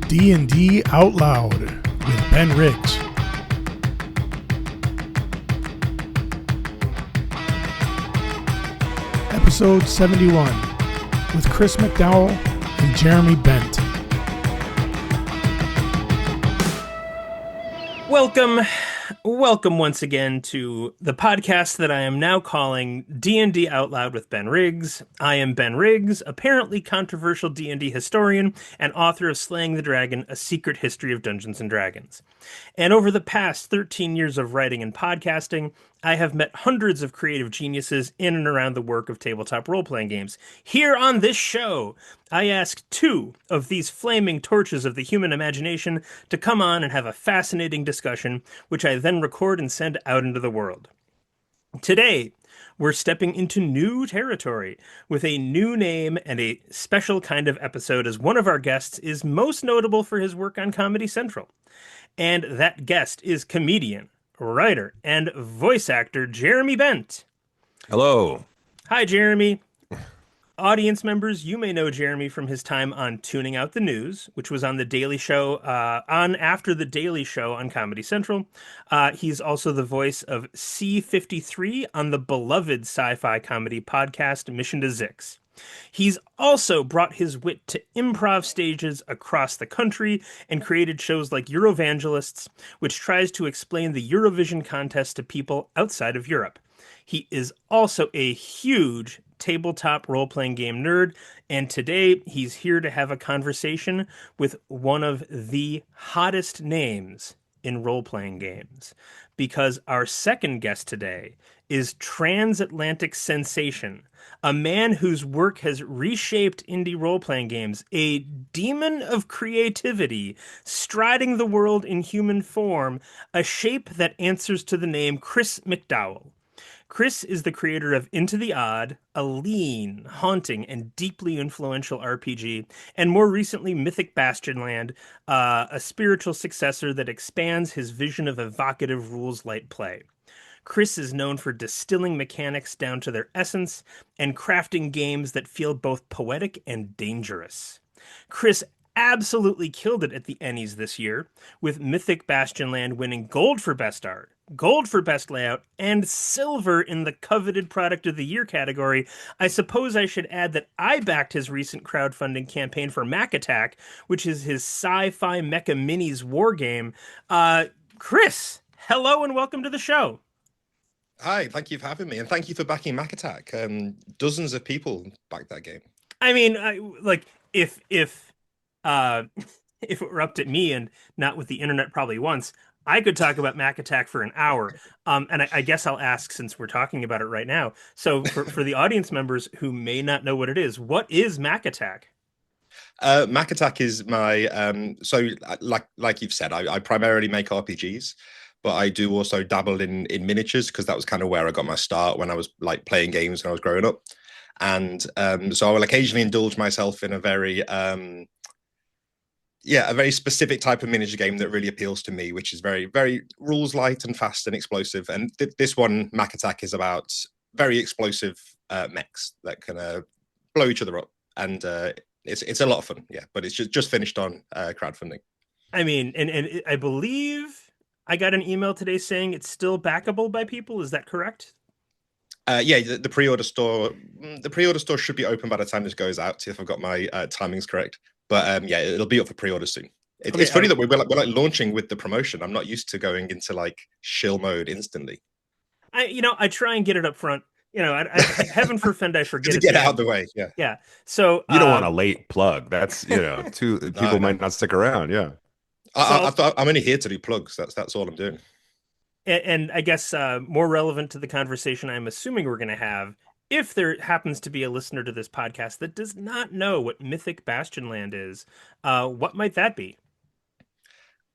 D&D Outloud with Ben Riggs. Episode 71 with Chris McDowall and Jeremy Bent. Welcome once again to the podcast that I am now calling D&D Outloud with Ben Riggs. I am Ben Riggs, apparently controversial D&D historian and author of Slaying the Dragon, A Secret History of Dungeons & Dragons. And over the past 13 years of writing and podcasting, I have met hundreds of creative geniuses in and around the work of tabletop role-playing games. Here on this show, I ask two of these flaming torches of the human imagination to come on and have a fascinating discussion, which I then record and send out into the world. Today, we're stepping into new territory with a new name and a special kind of episode, as one of our guests is most notable for his work on Comedy Central. And that guest is comedian, writer, and voice actor Jeremy Bent. Hello. Hi, Jeremy. Audience members, you may know Jeremy from his time on Tuning Out the News, which was on The Daily Show, after The Daily Show on Comedy Central. He's also the voice of C-53 on the beloved sci-fi comedy podcast Mission to Zyxx. He's also brought his wit to improv stages across the country and created shows like Eurovangelists, which tries to explain the Eurovision contest to people outside of Europe. He is also a huge tabletop role-playing game nerd, and today he's here to have a conversation with one of the hottest names in role-playing games. Because our second guest today is transatlantic sensation, a man whose work has reshaped indie role-playing games, a demon of creativity, striding the world in human form, a shape that answers to the name Chris McDowall. Chris is the creator of Into the Odd, a lean, haunting, and deeply influential RPG, and more recently Mythic Bastionland, a spiritual successor that expands his vision of evocative rules-light play. Chris is known for distilling mechanics down to their essence and crafting games that feel both poetic and dangerous. Chris absolutely killed it at the Ennies this year, with Mythic Bastionland winning gold for best art, gold for best layout, and silver in the coveted product of the year category. I suppose I should add that I backed his recent crowdfunding campaign for Mac Attack, which is his sci-fi mecha minis war game. Chris, hello and welcome to the show. Hi, thank you for having me, and thank you for backing Mac Attack. Dozens of people backed that game. I mean, if it were up to me and not with the internet probably once, I could talk about Mac Attack for an hour. And I guess I'll ask, since we're talking about it right now. So for the audience members who may not know what it is, what is Mac Attack? Mac Attack is my so like you've said, I primarily make RPGs, but I do also dabble in miniatures, because that was kind of where I got my start when I was like playing games when I was growing up. And so I will occasionally indulge myself in a very specific type of miniature game that really appeals to me, which is very, very rules light and fast and explosive. And this one, Mac Attack, is about very explosive mechs that can blow each other up. And it's a lot of fun, yeah. But it's just finished on crowdfunding. I mean, and I believe I got an email today saying it's still backable by people. Is that correct? The pre-order store. The pre-order store should be open by the time this goes out, if I've got my timings correct. But it'll be up for pre-order soon. It's funny that we're like launching with the promotion. I'm not used to going into like shill mode instantly. I try and get it up front. Heaven forfend I forget to get it out of the way. Yeah. Yeah. So you don't want a late plug. That's people might not stick around. Yeah. I'm only here to do plugs. That's all I'm doing. And I guess more relevant to the conversation I'm assuming we're going to have, if there happens to be a listener to this podcast that does not know what Mythic Bastionland is, what might that be?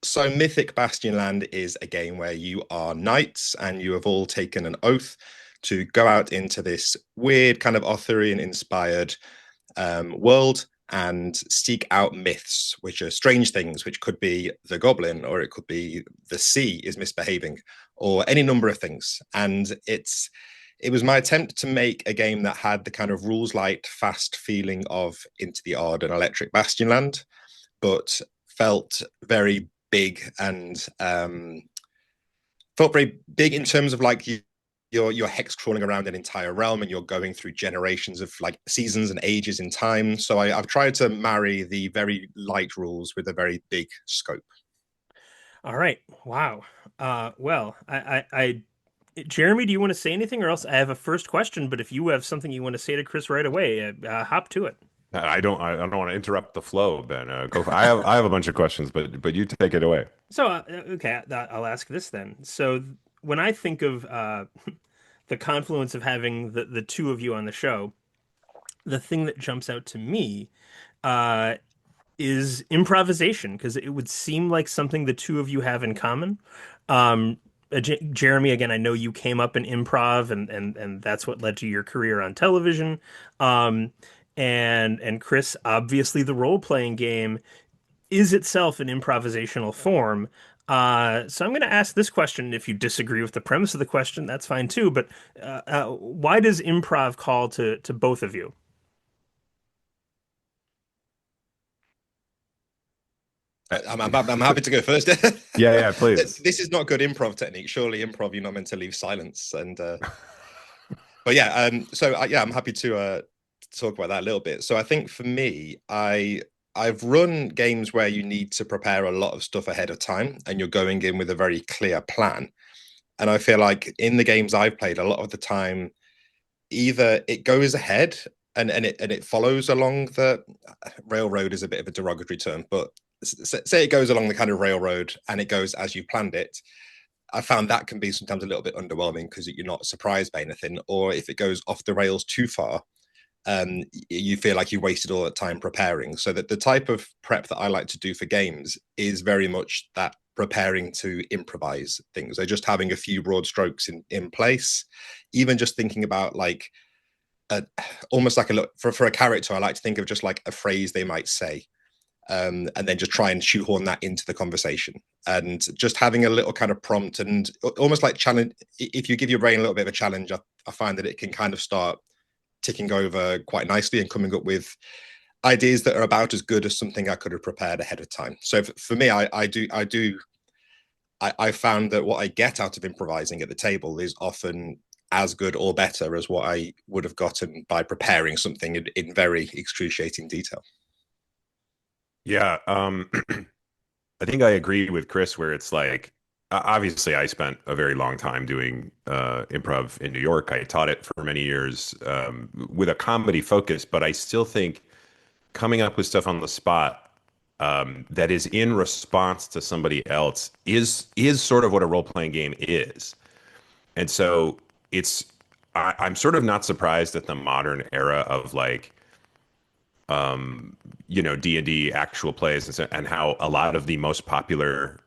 So Mythic Bastionland is a game where you are knights and you have all taken an oath to go out into this weird kind of Arthurian-inspired world and seek out myths, which are strange things, which could be the goblin, or it could be the sea is misbehaving, or any number of things. And it was my attempt to make a game that had the kind of rules light, fast feeling of Into the Odd and Electric Bastionland, but felt very big and felt very big in terms of like you're hex crawling around an entire realm and you're going through generations of like seasons and ages in time. So I've tried to marry the very light rules with a very big scope. All right. Wow. Well, Jeremy, do you want to say anything, or else I have a first question? But if you have something you want to say to Chris right away, hop to it. I don't want to interrupt the flow, Ben. Go for, I have a bunch of questions, but you take it away. So, okay, I'll ask this then. So, when I think of the confluence of having the two of you on the show, the thing that jumps out to me uh, is improvisation, because it would seem like something the two of you have in common. Jeremy, again, I know you came up in improv, and that's what led to your career on television. Um, and Chris, obviously, the role playing game is itself an improvisational form. So I'm going to ask this question. If you disagree with the premise of the question, that's fine too. But why does improv call to both of you? I'm happy to go first. Yeah, please. This is not good improv technique. Surely improv, you're not meant to leave silence. And but yeah, yeah, I'm happy to talk about that a little bit. So I think for me, I've run games where you need to prepare a lot of stuff ahead of time, and you're going in with a very clear plan. And I feel like in the games I've played, a lot of the time, either it goes ahead and it follows along the railroad is a bit of a derogatory term, but say it goes along the kind of railroad and it goes as you planned it. I found that can be sometimes a little bit underwhelming because you're not surprised by anything, or if it goes off the rails too far, you feel like you wasted all that time preparing. So that the type of prep that I like to do for games is very much that preparing to improvise things. So just having a few broad strokes in place, even just thinking about like almost like for a character, I like to think of just like a phrase they might say, and then just try and shoehorn that into the conversation, and just having a little kind of prompt and almost like challenge. If you give your brain a little bit of a challenge, I find that it can kind of start ticking over quite nicely and coming up with ideas that are about as good as something I could have prepared ahead of time. So for me, I found that what I get out of improvising at the table is often as good or better as what I would have gotten by preparing something in very excruciating detail. Yeah, I think I agree with Chris where it's like, obviously I spent a very long time doing improv in New York. I taught it for many years with a comedy focus, but I still think coming up with stuff on the spot that is in response to somebody else is sort of what a role-playing game is. And so it's I'm sort of not surprised at the modern era of like D&D actual plays and how a lot of the most popular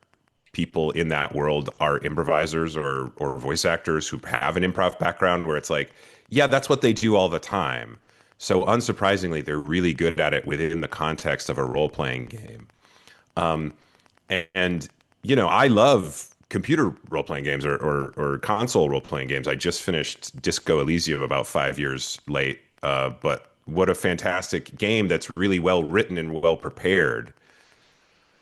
people in that world are improvisers or voice actors who have an improv background where it's like, yeah, that's what they do all the time. So unsurprisingly, they're really good at it within the context of a role-playing game. And I love computer role-playing games or console role-playing games. I just finished Disco Elysium about 5 years late, but what a fantastic game that's really well written and well prepared.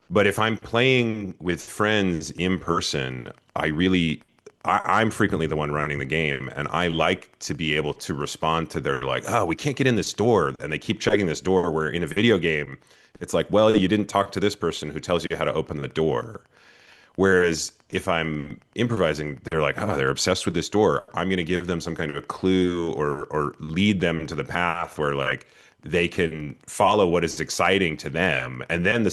But if I'm playing with friends in person, I'm frequently the one running the game, and I like to be able to respond to their like, oh, we can't get in this door, and they keep checking this door. Where in a video game, it's like, well, you didn't talk to this person who tells you how to open the door. Whereas if I'm improvising, they're like, oh, they're obsessed with this door. I'm going to give them some kind of a clue or lead them to the path where like they can follow what is exciting to them, and then the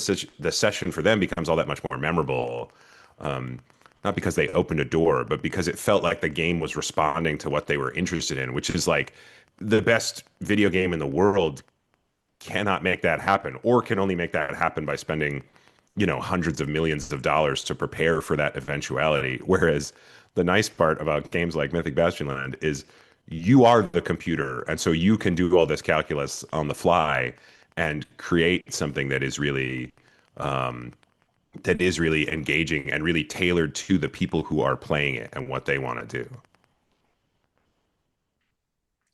session for them becomes all that much more memorable. Not because they opened a door, but because it felt like the game was responding to what they were interested in, which is like the best video game in the world cannot make that happen, or can only make that happen by spending hundreds of millions of dollars to prepare for that eventuality. Whereas the nice part about games like Mythic Bastionland is you are the computer, and so you can do all this calculus on the fly and create something that is really engaging and really tailored to the people who are playing it and what they want to do.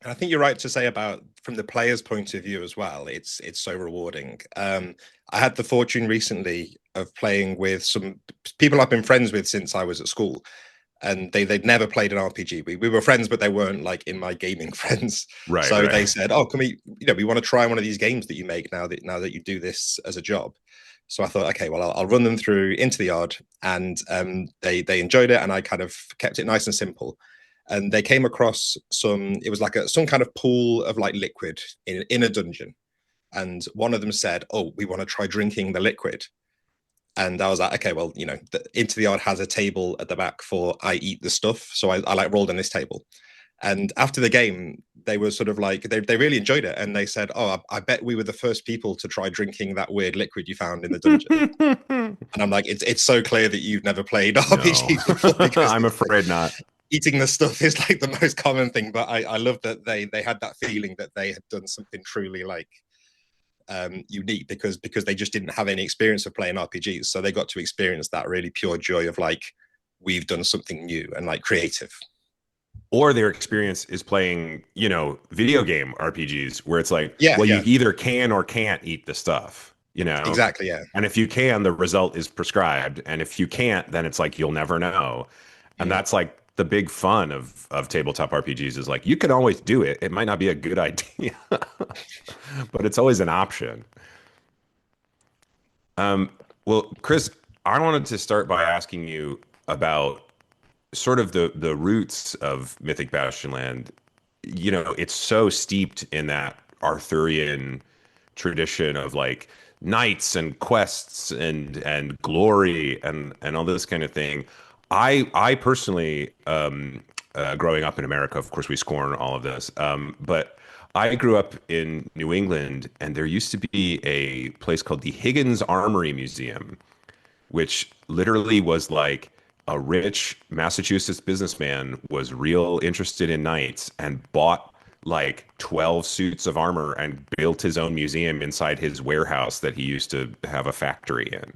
I think you're right to say about from the player's point of view as well. It's so rewarding. I had the fortune recently of playing with some people I've been friends with since I was at school, and they'd never played an RPG. We were friends, but they weren't like in my gaming friends. Right, So right. they said, "Oh, can we? We want to try one of these games that you make now that you do this as a job." So I thought, okay, well, I'll run them through Into the Yard, and they enjoyed it, and I kind of kept it nice and simple. And they came across it was like some kind of pool of like liquid in a dungeon, and one of them said, "Oh, we want to try drinking the liquid." And I was like, okay, well, Into the Yard has a table at the back for I eat the stuff. So I like rolled on this table. And after the game, they were sort of like, they really enjoyed it. And they said, oh, I bet we were the first people to try drinking that weird liquid you found in the dungeon. And I'm like, it's so clear that you've never played RPGs before. Because I'm afraid not. Eating the stuff is like the most common thing. But I love that they had that feeling that they had done something truly like unique because they just didn't have any experience of playing RPGs, so they got to experience that really pure joy of like, we've done something new and like creative. Or their experience is playing, video game RPGs where it's like, you either can or can't eat the stuff, Exactly, yeah. And if you can, the result is prescribed, and if you can't, then it's like you'll never know. And that's like the big fun of tabletop RPGs is like, you can always do it. It might not be a good idea, but it's always an option. Well, Chris, I wanted to start by asking you about sort of the roots of Mythic Bastionland. It's so steeped in that Arthurian tradition of like knights and quests and glory and all this kind of thing. I personally, growing up in America, of course, we scorn all of this. But I grew up in New England, and there used to be a place called the Higgins Armory Museum, which literally was like a rich Massachusetts businessman was real interested in knights and bought like 12 suits of armor and built his own museum inside his warehouse that he used to have a factory in.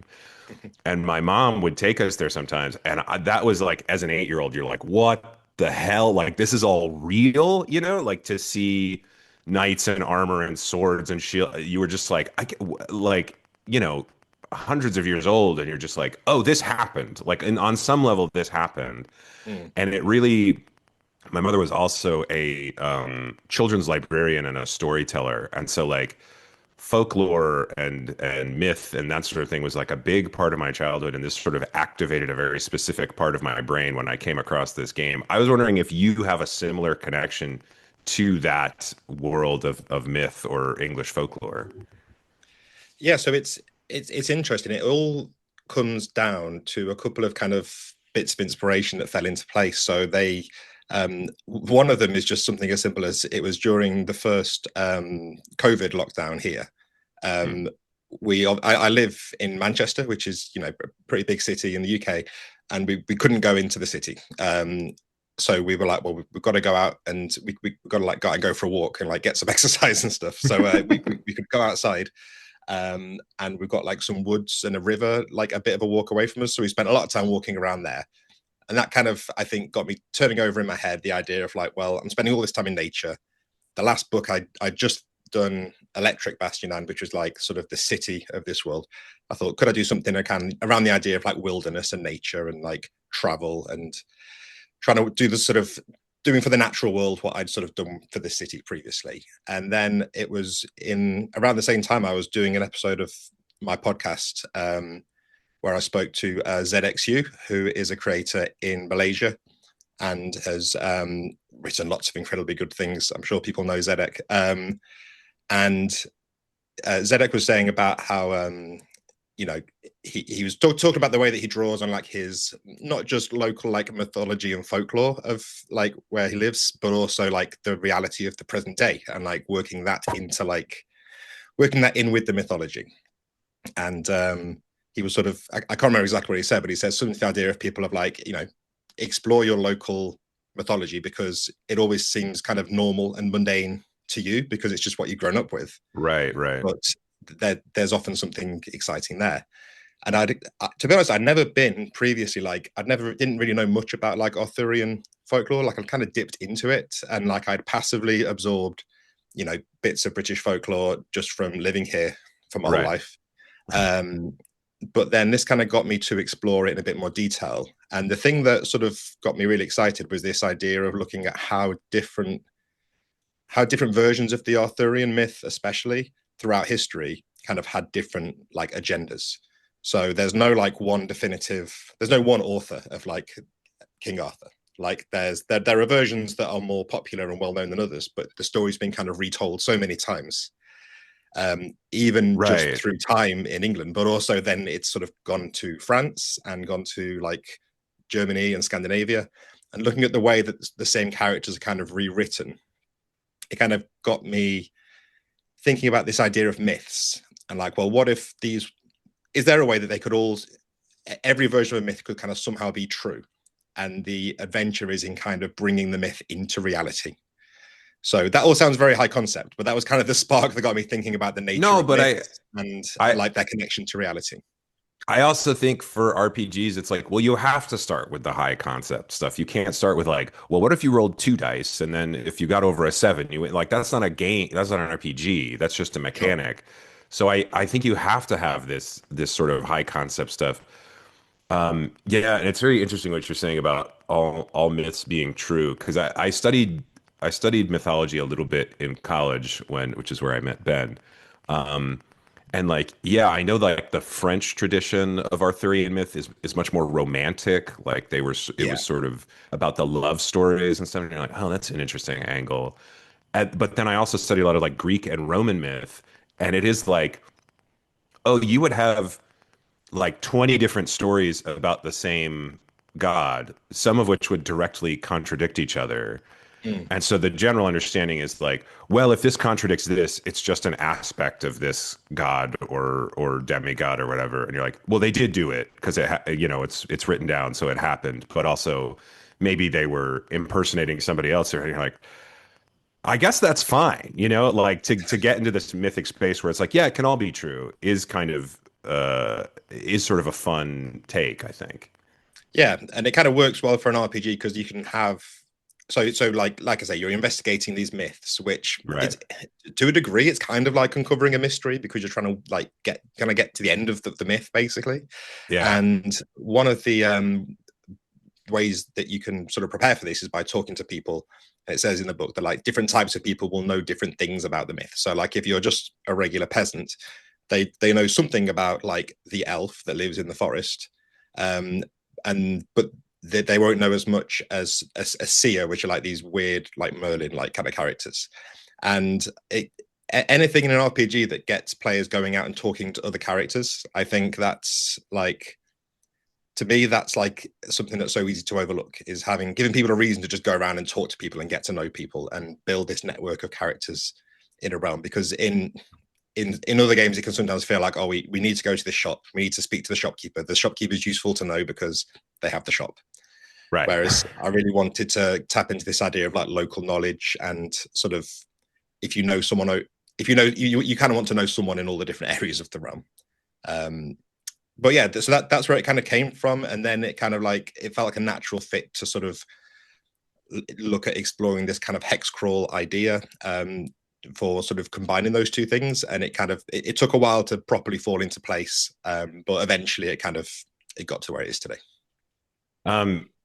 And my mom would take us there sometimes. And that was like, as an 8-year-old, you're like, what the hell? Like, this is all real, like to see knights and armor and swords and shield. You were just like, hundreds of years old. And you're just like, oh, this happened. Like, on some level, this happened. And it really, my mother was also a children's librarian and a storyteller. And so like, folklore and myth and that sort of thing was like a big part of my childhood, and this sort of activated a very specific part of my brain when I came across this game. I was wondering if you have a similar connection to that world of myth or English folklore. Yeah, so it's interesting. It all comes down to a couple of kind of bits of inspiration that fell into place. So they one of them is just something as simple as it was during the first COVID lockdown here. I live in Manchester, which is a pretty big city in the UK, and we couldn't go into the city. So we were like, well, we've got to go out, and we got to like go for a walk and like get some exercise and stuff. So we could go outside. And we've got like some woods and a river, like a bit of a walk away from us. So we spent a lot of time walking around there. And that kind of, I think, got me turning over in my head the idea of like, well, I'm spending all this time in nature. The last book I just done Electric Bastionland, which was like sort of the city of this world. I thought, could I do something around the idea of like wilderness and nature and like travel and trying to do the sort of doing for the natural world what I'd sort of done for the city previously. And then it was around the same time I was doing an episode of my podcast where I spoke to Zyxx, who is a creator in Malaysia and has written lots of incredibly good things. I'm sure people know Zyxx. And Zyxx was saying about how, he was talking about the way that he draws on like his, not just local like mythology and folklore of like where he lives, but also like the reality of the present day and like working that in with the mythology. And he was sort of, I can't remember exactly what he said, but he says something to the idea of people of like, explore your local mythology because it always seems kind of normal and mundane to you because it's just what you've grown up with. Right. But there's often something exciting there. And to be honest, I'd never been previously, like, didn't really know much about like Arthurian folklore. Like I kind of dipped into it, and like I'd passively absorbed, bits of British folklore just from living here for my whole life. But then this kind of got me to explore it in a bit more detail. And the thing that sort of got me really excited was this idea of looking at how different versions of the Arthurian myth, especially throughout history, kind of had different like agendas. So there's no like there's no one author of like King Arthur. Like there are versions that are more popular and well known than others, but the story's been kind of retold so many times, even just through time in England, but also then it's sort of gone to France and gone to like Germany and Scandinavia, and looking at the way that the same characters are kind of rewritten, it kind of got me thinking about this idea of myths and like, well, what if is there a way that they could every version of a myth could kind of somehow be true, and the adventure is in kind of bringing the myth into reality. So that all sounds very high concept, but that was kind of the spark that got me thinking about the nature of myths and like their connection to reality. I also think for RPGs, it's like, well, you have to start with the high concept stuff. You can't start with like, well, what if you rolled 2 dice and then if you got over a 7, you went like, that's not a game. That's not an RPG. That's just a mechanic. Sure. So I think you have to have this sort of high concept stuff. And it's very interesting what you're saying about all myths being true, because I studied mythology a little bit in college which is where I met Ben. And like, I know like the French tradition of Arthurian myth is much more romantic. Like it was sort of about the love stories and stuff. And you're like, oh, that's an interesting angle. But then I also studied a lot of like Greek and Roman myth. And it is like, oh, you would have like 20 different stories about the same god, some of which would directly contradict each other. And so the general understanding is like, well, if this contradicts this, it's just an aspect of this god or demigod or whatever. And you're like, well, they did do it because it's written down, so it happened. But also, maybe they were impersonating somebody else. And you're like, I guess that's fine, like to get into this mythic space where it's like, yeah, it can all be true is kind of is sort of a fun take, I think. Yeah, and it kind of works well for an RPG because you can have. So like I say, you're investigating these myths, which to a degree, it's kind of like uncovering a mystery because you're trying to like get to the end of the myth, basically. Yeah. And one of the ways that you can sort of prepare for this is by talking to people. It says in the book that like different types of people will know different things about the myth. So like if you're just a regular peasant, they know something about like the elf that lives in the forest, but they won't know as much as a seer, which are like these weird, like Merlin, like kind of characters. And anything in an RPG that gets players going out and talking to other characters, I think that's like, to me, that's like something that's so easy to overlook, is giving people a reason to just go around and talk to people and get to know people and build this network of characters in a realm. Because in other games, it can sometimes feel like, oh, we need to go to the shop. We need to speak to the shopkeeper. The shopkeeper is useful to know because they have the shop. Right. Whereas I really wanted to tap into this idea of like local knowledge and sort of, if you know someone, you kind of want to know someone in all the different areas of the realm. But yeah, so that's where it kind of came from. And then it kind of like, it felt like a natural fit to sort of look at exploring this kind of hex crawl idea for sort of combining those two things. And it kind of, it took a while to properly fall into place. But eventually it got to where it is today.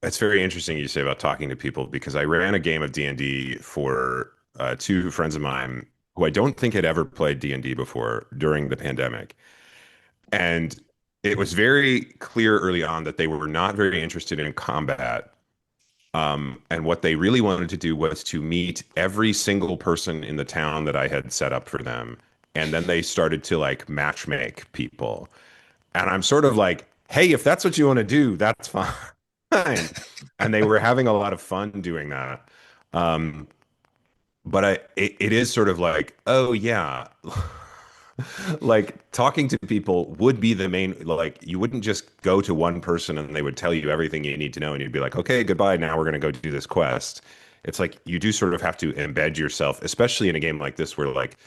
That's very interesting you say about talking to people, because I ran a game of D&D for 2 friends of mine who I don't think had ever played D&D before during the pandemic. And it was very clear early on that they were not very interested in combat. And what they really wanted to do was to meet every single person in the town that I had set up for them. And then they started to like matchmake people. And I'm sort of like, hey, if that's what you want to do, that's fine. And they were having a lot of fun doing that. But it is sort of like, oh yeah, like talking to people would be the main, like you wouldn't just go to one person and they would tell you everything you need to know and you'd be like, okay, goodbye, now we're going to go do this quest. It's like you do sort of have to embed yourself, especially in a game like this where like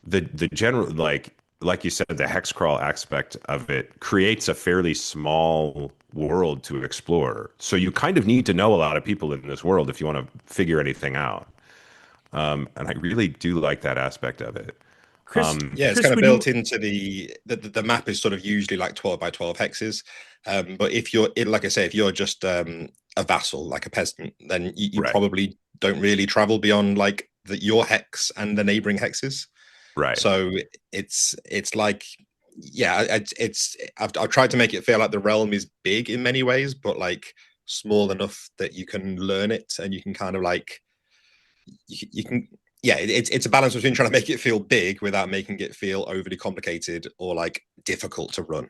the general, like like you said, the hex crawl aspect of it creates a fairly small world to explore. So you kind of need to know a lot of people in this world if you want to figure anything out. And I really do like that aspect of it. Chris, Yeah, it's Chris, kind of would built you? into the map is sort of usually like 12 by 12 hexes. But if you're, like I say, if you're just a vassal, like a peasant, then you Right. probably don't really travel beyond like your hex and the neighboring hexes. Right. So it's like, yeah, I've tried to make it feel like the realm is big in many ways, but like small enough that you can learn it and you can kind of like you can yeah, it's a balance between trying to make it feel big without making it feel overly complicated or like difficult to run.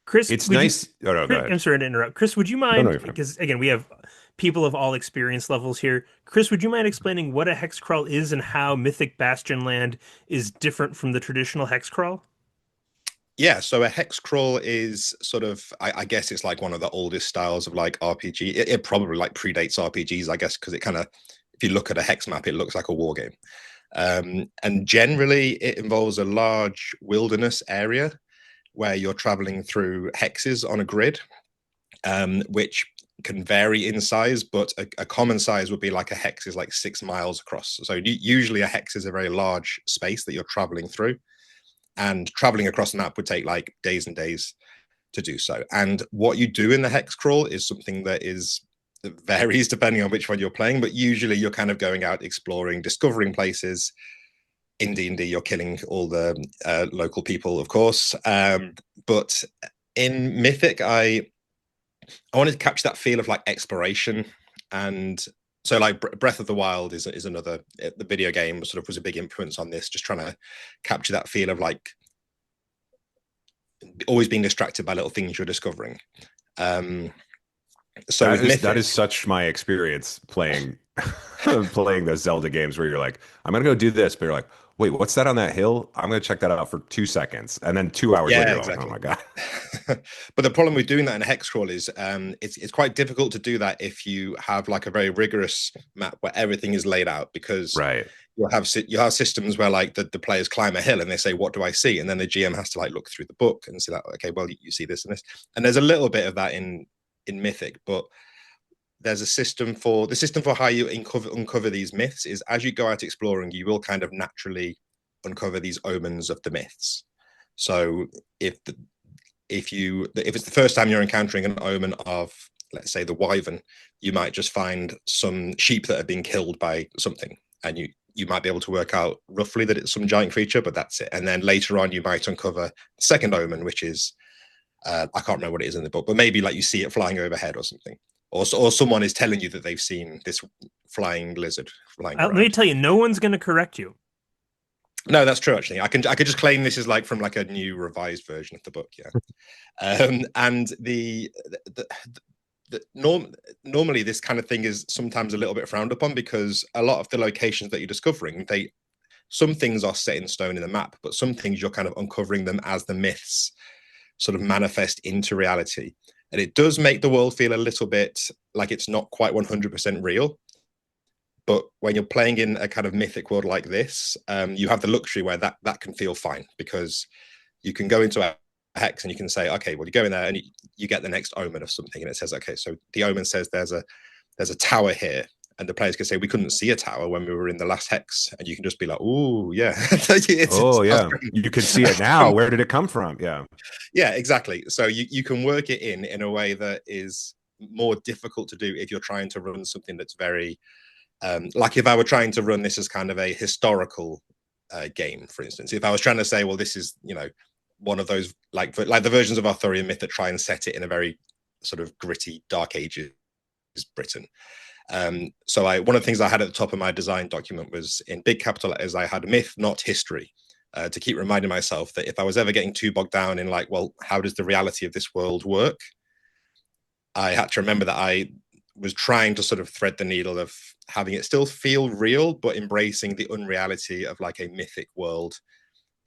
Chris, It's would you? nice. Oh, no, go I'm ahead. sorry to interrupt. Chris, would you No, no, mind? you're fine. Because again, we have people of all experience levels here. Chris, would you mind explaining what a hex crawl is and how Mythic Bastionland is different from the traditional hex crawl? Yeah, so a hex crawl is sort of, I guess it's like one of the oldest styles of like RPG. It probably like predates RPGs, I guess, because it kind of, if you look at a hex map, it looks like a war game. And generally, it involves a large wilderness area where you're traveling through hexes on a grid, which can vary in size, but a common size would be like a hex is like 6 miles across. So usually a hex is a very large space that you're traveling through. And traveling across the map would take like days and days to do so. And what you do in the hex crawl is something that varies depending on which one you're playing, but usually you're kind of going out exploring, discovering places. In D&D, you're killing all the local people, of course. But in Mythic, I wanted to capture that feel of like exploration. And so like Breath of the Wild is another, the video game sort of was a big influence on this, just trying to capture that feel of like always being distracted by little things you're discovering. So with Mythic, That is such my experience playing playing those Zelda games where you're like, I'm gonna go do this, but you're like, wait, what's that on that hill? I'm gonna check that out for 2 seconds, and then 2 hours later, yeah, you're like, oh exactly. my god. But the problem with doing that in a hex crawl is it's quite difficult to do that if you have like a very rigorous map where everything is laid out, because Right. you have systems where like the players climb a hill and they say, what do I see? And then the GM has to like look through the book and say that, okay, well, you see this and this. And there's a little bit of that in Mythic, but there's a system for how you uncover these myths is as you go out exploring, you will kind of naturally uncover these omens of the myths. So if it's the first time you're encountering an omen of, let's say, the wyvern, you might just find some sheep that have been killed by something, and you might be able to work out roughly that it's some giant creature, but that's it. And then later on, you might uncover the second omen, which is I can't remember what it is in the book, but maybe like you see it flying overhead or something, or someone is telling you that they've seen this flying lizard flying Let around. me tell you, no one's going to correct you. No, that's true. Actually, I could just claim this is like from like a new revised version of the book. Yeah, and normally this kind of thing is sometimes a little bit frowned upon, because a lot of the locations that you're discovering, some things are set in stone in the map, but some things you're kind of uncovering them as the myths sort of manifest into reality. And it does make the world feel a little bit like it's not quite 100% real. But when you're playing in a kind of mythic world like this, you have the luxury where that can feel fine, because you can go into a hex and you can say, okay, well, you go in there and you get the next omen of something, and it says, okay, so the omen says there's a tower here, and the players can say, we couldn't see a tower when we were in the last hex, and you can just be like, oh yeah, Yeah, you can see it now. Where did it come from? Yeah, exactly. So you can work it in a way that is more difficult to do if you're trying to run something that's very like if I were trying to run this as kind of a historical game, for instance. If I was trying to say, well, this is, one of those like the versions of Arthurian myth that try and set it in a very sort of gritty Dark Ages Britain. So one of the things I had at the top of my design document was in big capital letters, I had myth, not history, to keep reminding myself that if I was ever getting too bogged down in like, well, how does the reality of this world work? I had to remember that I was trying to sort of thread the needle of having it still feel real, but embracing the unreality of like a mythic world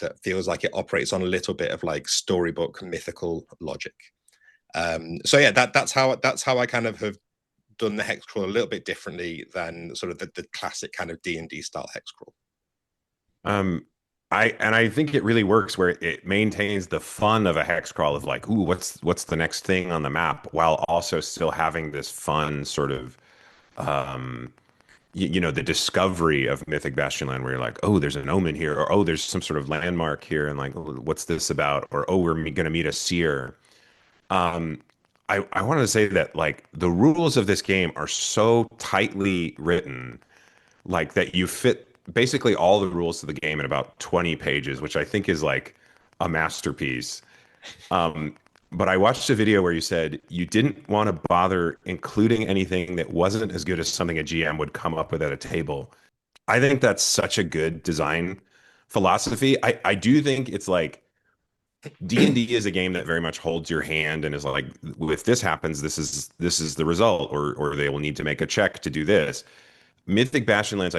that feels like it operates on a little bit of like storybook mythical logic. So yeah, that's how I kind of have done the hex crawl a little bit differently than sort of the classic kind of D&D style hex crawl. I think it really works where it maintains the fun of a hex crawl of like, ooh, what's the next thing on the map, while also still having this fun sort of you know, the discovery of Mythic Bastionland, where you're like, oh, there's an omen here, or oh, there's some sort of landmark here, and like, oh, what's this about? Or oh, we're going to meet a seer. I wanted to say that like the rules of this game are so tightly written, like that you fit basically all the rules to the game in about 20 pages, which I think is like a masterpiece. But I watched a video where you said you didn't want to bother including anything that wasn't as good as something a GM would come up with at a table. I think that's such a good design philosophy. I do think it's like D&D is a game that very much holds your hand and is like, if this happens, this is the result, or they will need to make a check to do this. Mythic Bastionland,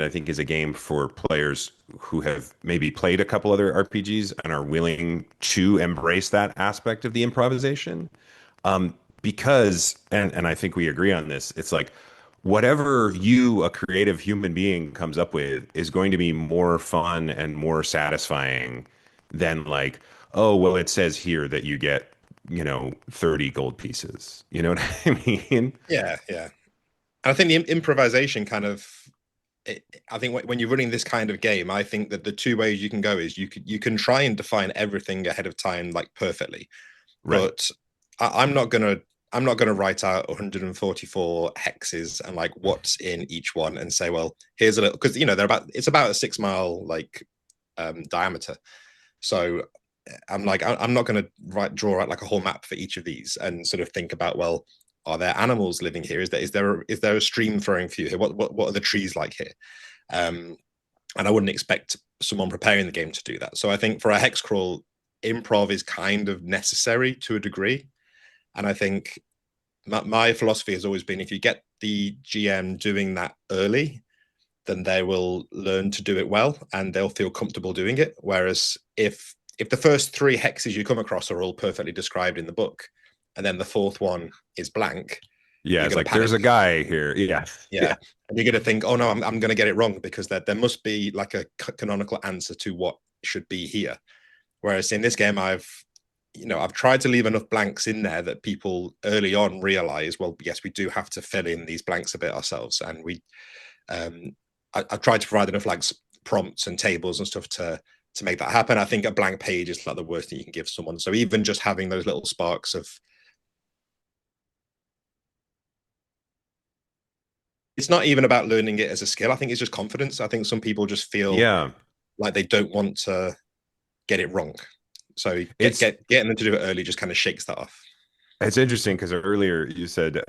I think, is a game for players who have maybe played a couple other RPGs and are willing to embrace that aspect of the improvisation. Because, and I think we agree on this, it's like whatever you, a creative human being, comes up with is going to be more fun and more satisfying than like, oh, well, it says here that you get, 30 gold pieces. You know what I mean? Yeah, yeah. And I think the improvisation kind of, I think when you're running this kind of game, I think that the two ways you can go is you can try and define everything ahead of time like perfectly, Right. but I'm not gonna write out 144 hexes and like what's in each one and say, well, here's a little, because it's about a 6 mile like diameter. So I'm like, I'm not going to draw out like a whole map for each of these and sort of think about, well, are there animals living here? Is there a stream flowing through here? What are the trees like here? And I wouldn't expect someone preparing the game to do that. So I think for a hex crawl, improv is kind of necessary to a degree. And I think my philosophy has always been, if you get the GM doing that early, then they will learn to do it well and they'll feel comfortable doing it. Whereas if the first three hexes you come across are all perfectly described in the book, and then the fourth one is blank, Yeah, you're it's going to like panic. there's a guy here. Yeah. Yeah. And you're going to think, oh no, I'm going to get it wrong, because there must be like a canonical answer to what should be here. Whereas in this game, I've tried to leave enough blanks in there that people early on realize, well, yes, we do have to fill in these blanks a bit ourselves. And I've tried to provide enough like prompts and tables and stuff to make that happen. I think a blank page is like the worst thing you can give someone. So even just having those little sparks of, it's not even about learning it as a skill. I think it's just confidence. I think some people just feel Yeah. like they don't want to get it wrong. So It's getting them to do it early just kind of shakes that off. it's interesting because earlier you said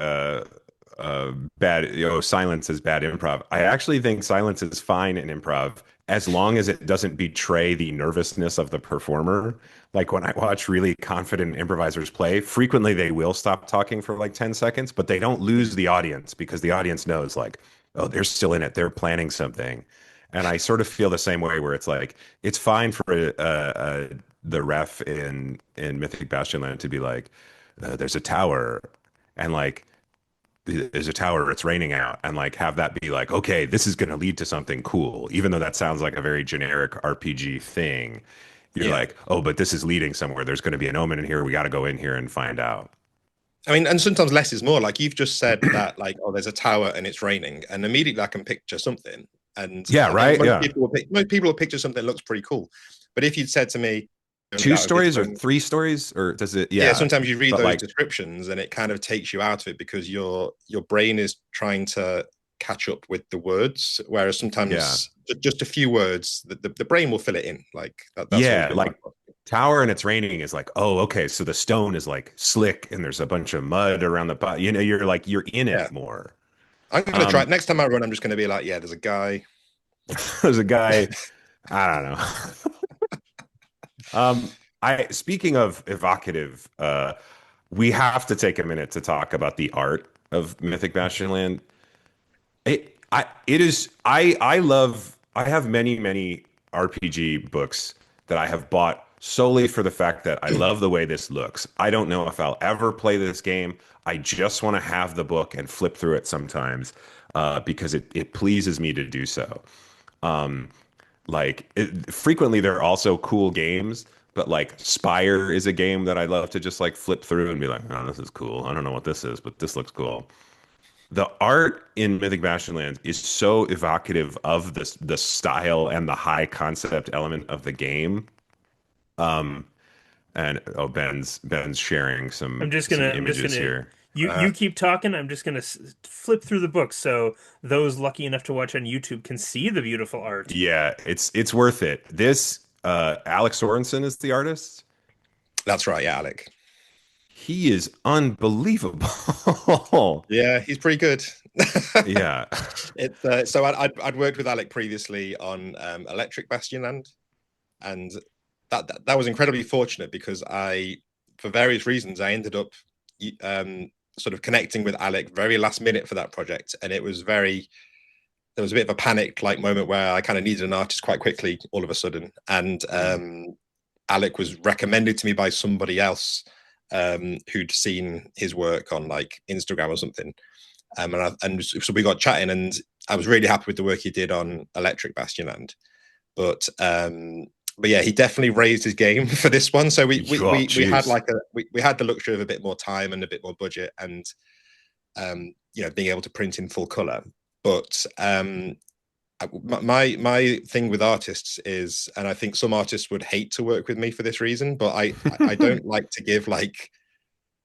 bad, silence is bad improv. I actually think silence is fine in improv as long as it doesn't betray the nervousness of the performer. Like when I watch really confident improvisers play, frequently they will stop talking for like 10 seconds, but they don't lose the audience because the audience knows like, oh, they're still in it. They're planning something. And I sort of feel the same way where it's like, it's fine for the ref in Mythic Bastionland to be like, there's a tower, and like there's a tower, it's raining out, and like have that be like, okay, this is going to lead to something cool, even though that sounds like a very generic RPG thing. You're Yeah. like, oh, but this is leading somewhere. There's going to be an omen in here. We got to go in here and find out. I mean, and sometimes less is more. Like you've just said that, like, oh, there's a tower and it's raining, and immediately I can picture something. And Yeah, I think right. Yeah. most people will picture something that looks pretty cool. But if you'd said to me, Two that would be stories or fun. three stories, or does it? Yeah, Yeah. sometimes you read But those like, descriptions and it kind of takes you out of it because your brain is trying to catch up with the words, whereas yeah. sometimes just a few words, the brain will fill it in. Like that's always Yeah. been Like tower and it's raining is like, oh, okay. So the stone is like slick and there's a bunch of mud around the bottom. You're like, you're in yeah. it more. I'm gonna try it. Next time I run, I'm just gonna be like, yeah, there's a guy. There's a guy, I don't know. I speaking of evocative, we have to take a minute to talk about the art of Mythic Bastionland. I have many RPG books that I have bought solely for the fact that I love the way this looks. I don't know if I'll ever play this game. I just want to have the book and flip through it sometimes because it pleases me to do so. Like frequently they're also cool games, but like Spire is a game that I love to just like flip through and be like, oh, this is cool. I don't know what this is, but this looks cool. The art in Mythic Bastionlands is so evocative of the style and the high concept element of the game. Um, and oh, Ben's sharing I'm just some gonna images here. you keep talking. I'm just gonna flip through the books so those lucky enough to watch on YouTube can see the beautiful art. Yeah, it's worth it. This Alex Sorensen is the artist. That's right, yeah, Alec. He is unbelievable. Yeah, he's pretty good. Yeah. It's so I'd worked with Alec previously on Electric Bastionland, and that was incredibly fortunate because for various reasons, I ended up sort of connecting with Alec very last minute for that project, and there was a bit of a panic like moment where I kind of needed an artist quite quickly all of a sudden, and Alec was recommended to me by somebody else who'd seen his work on like Instagram or something. And so we got chatting, and I was really happy with the work he did on Electric Bastionland. But yeah, he definitely raised his game for this one. So we had like we had the luxury of a bit more time and a bit more budget, and being able to print in full color. But my thing with artists is, and I think some artists would hate to work with me for this reason, but I don't like to give like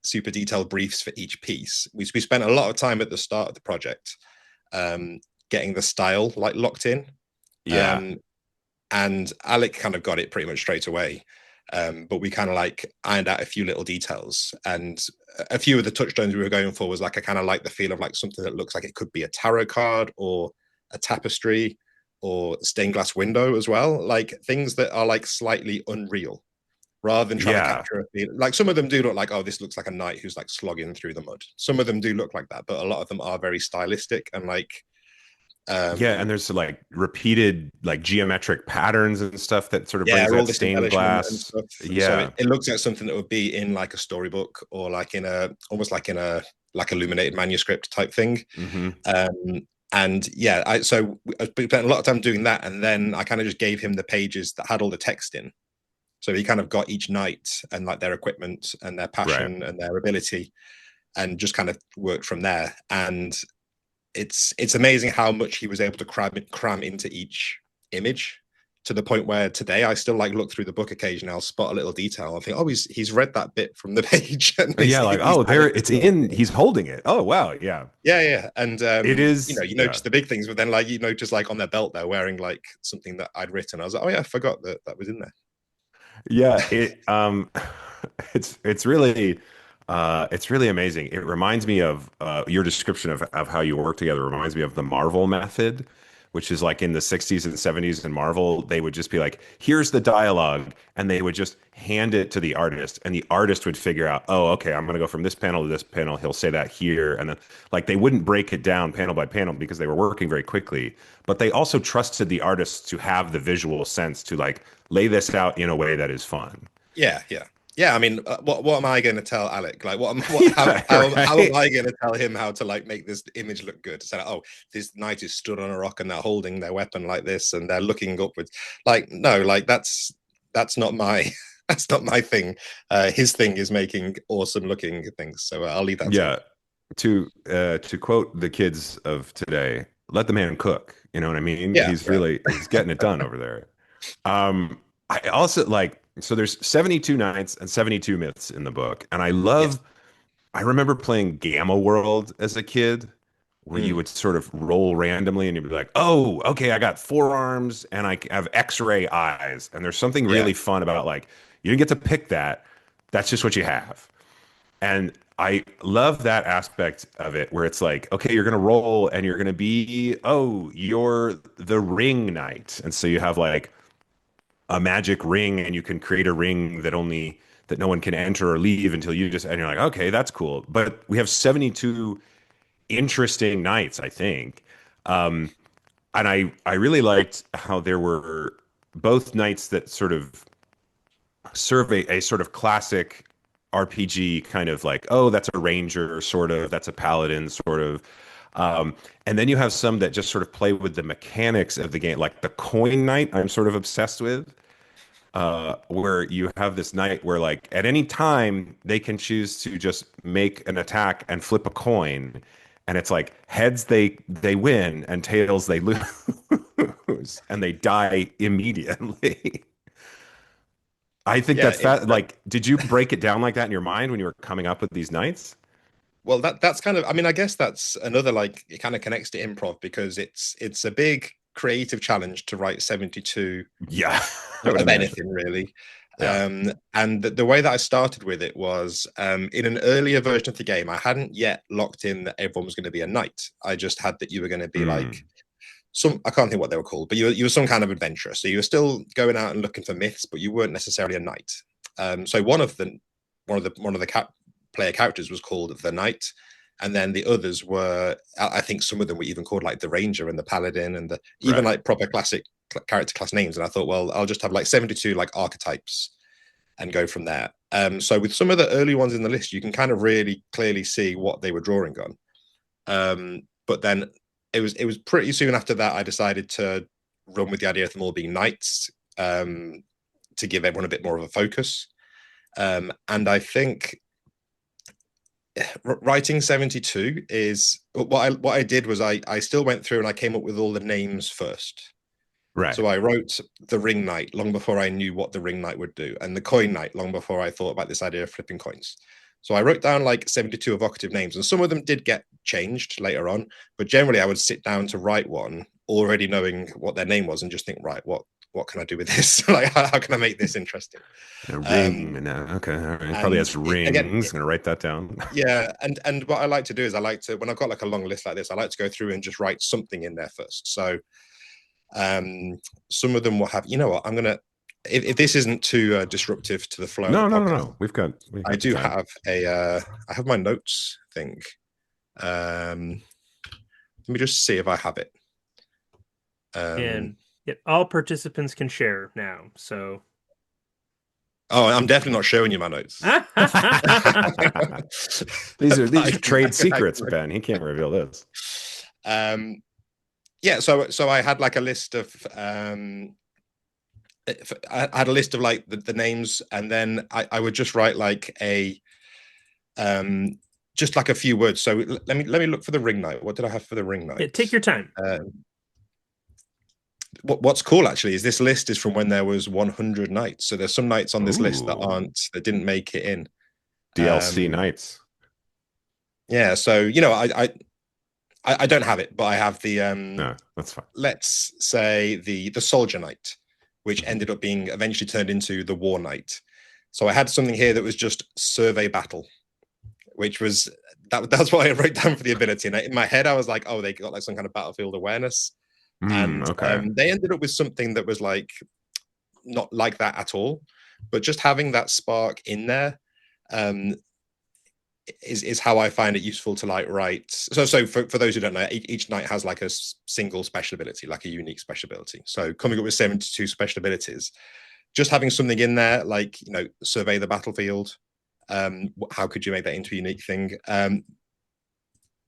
super detailed briefs for each piece. We spent a lot of time at the start of the project getting the style like locked in. Yeah. And Alec kind of got it pretty much straight away. But we kind of like ironed out a few little details, and a few of the touchstones we were going for was like I kind of like the feel of like something that looks like it could be a tarot card or a tapestry or stained glass window as well, like things that are like slightly unreal rather than trying to capture a feel. Like some of them do look like, oh, this looks like a knight who's like slogging through the mud. Some of them do look like that, but a lot of them are very stylistic and like yeah, and there's like repeated like geometric patterns and stuff that sort of brings all that this stained glass. and stuff. Yeah, so it looks like something that would be in like a storybook or like in a almost like in a like illuminated manuscript type thing. And yeah, I spent a lot of time doing that, and then I kind of just gave him the pages that had all the text in. So he kind of got each knight and like their equipment and their passion and their ability, and just kind of worked from there. And it's amazing how much he was able to cram into each image, to the point where today I still like look through the book occasionally. I'll spot a little detail. I think, oh, he's read that bit from the page. And yeah, like oh, there it's in. He's holding it. Oh wow, yeah, yeah. And it is. You notice the big things, but then like just like on their belt they're wearing like something that I'd written. I was like, oh yeah, I forgot that was in there. Yeah, it's really amazing. It reminds me of your description of how you work together reminds me of the Marvel method, which is like in the 60s and 70s in Marvel, they would just be like, here's the dialogue, and they would just hand it to the artist, and the artist would figure out, oh, okay, I'm gonna go from this panel to this panel, he'll say that here, and then like they wouldn't break it down panel by panel because they were working very quickly, but they also trusted the artists to have the visual sense to like lay this out in a way that is fun. Yeah, I mean, what am I going to tell Alec? Like, how am I going to tell him how to like make this image look good? So, oh, this knight is stood on a rock and they're holding their weapon like this and they're looking upwards. Like, no, like that's not my that's not my thing. His thing is making awesome looking things. So I'll leave that. Yeah, to quote the kids of today, let the man cook. You know what I mean? Yeah, he's getting it done over there. I also like. So there's 72 nights and 72 myths in the book. And I remember playing Gamma World as a kid, where you would sort of roll randomly and you'd be like, oh, okay, I got forearms and I have X-ray eyes. And there's something really fun about like, you didn't get to pick that. That's just what you have. And I love that aspect of it where it's like, okay, you're going to roll and you're going to be, oh, you're the ring knight. And so you have like, a magic ring, and you can create a ring that no one can enter or leave until you just, and you're like, okay, that's cool. But we have 72 interesting nights, I think. And I really liked how there were both nights that sort of serve a sort of classic RPG kind of like, oh, that's a ranger, sort of, that's a paladin, sort of. And then you have some that just sort of play with the mechanics of the game, like the coin knight. I'm sort of obsessed with, where you have this knight where, like, at any time they can choose to just make an attack and flip a coin, and it's like heads they win and tails they lose, and they die immediately. I think Yeah, that's like, did you break it down like that in your mind when you were coming up with these knights? well, that's kind of, I mean, I guess that's another, like, it kind of connects to improv because it's a big creative challenge to write 72 Yeah, I would of imagine. anything really. Yeah. And the way that I started with it was, in an earlier version of the game, I hadn't yet locked in that everyone was going to be a knight. I just had that you were going to be like Mm, some, I can't think what they were called, but you were some kind of adventurer. So you were still going out and looking for myths, but you weren't necessarily a knight. So one of the player characters was called the knight, and then the others were, I think some of them were even called like the ranger and the paladin and the even right. like proper classic character class names. And I thought, well, I'll just have like 72 like archetypes and go from there. So with some of the early ones in the list, you can kind of really clearly see what they were drawing on. But then it was pretty soon after that I decided to run with the idea of them all being knights, to give everyone a bit more of a focus. And I think writing 72 is what I did was I still went through and I came up with all the names first. Right. So I wrote the ring knight long before I knew what the ring knight would do, and the coin knight long before I thought about this idea of flipping coins. So I wrote down like 72 evocative names, and some of them did get changed later on, but generally I would sit down to write one already knowing what their name was and just think, right, what can I do with this? Like, how can I make this interesting? A Um, ring. And okay. All right. Probably and has again, rings. Gonna write that down. yeah, and what I like to do is I like to, when I've got like a long list like this, I like to go through and just write something in there first. So some of them will have, you know what, I'm gonna, if this isn't too disruptive to the flow of the No, no, no, podcast, no. We've I got the do time. have I have my notes thing. Let me just see if I have it. And yet all participants can share now. So Oh, I'm definitely not showing you my notes. These are I trade secrets, can- Ben. He can't reveal this. yeah, so I had like a list of I had a list of like the names, and then I would just write like a just like a few words. So let me look for the ring knight. What did I have for the ring knight? yeah, take your time. What's cool actually is this list is from when there was 100 knights. So there's some knights on this list Ooh. that didn't make it in. DLC Knights. Yeah, so you know, I don't have it, but I have the No, that's fine. let's say the soldier knight, which Mhm. ended up being eventually turned into the war knight. So I had something here that was just survey battle, which was that's what I wrote down for the ability. And in my head, I was like, oh, they got like some kind of battlefield awareness, and Okay. they ended up with something that was like not like that at all, but just having that spark in there um, is how I find it useful to like write. So for those who don't know, each knight has like a single special ability, like a unique special ability. So coming up with 72 special abilities, just having something in there, like, you know, survey the battlefield. How could you make that into a unique thing?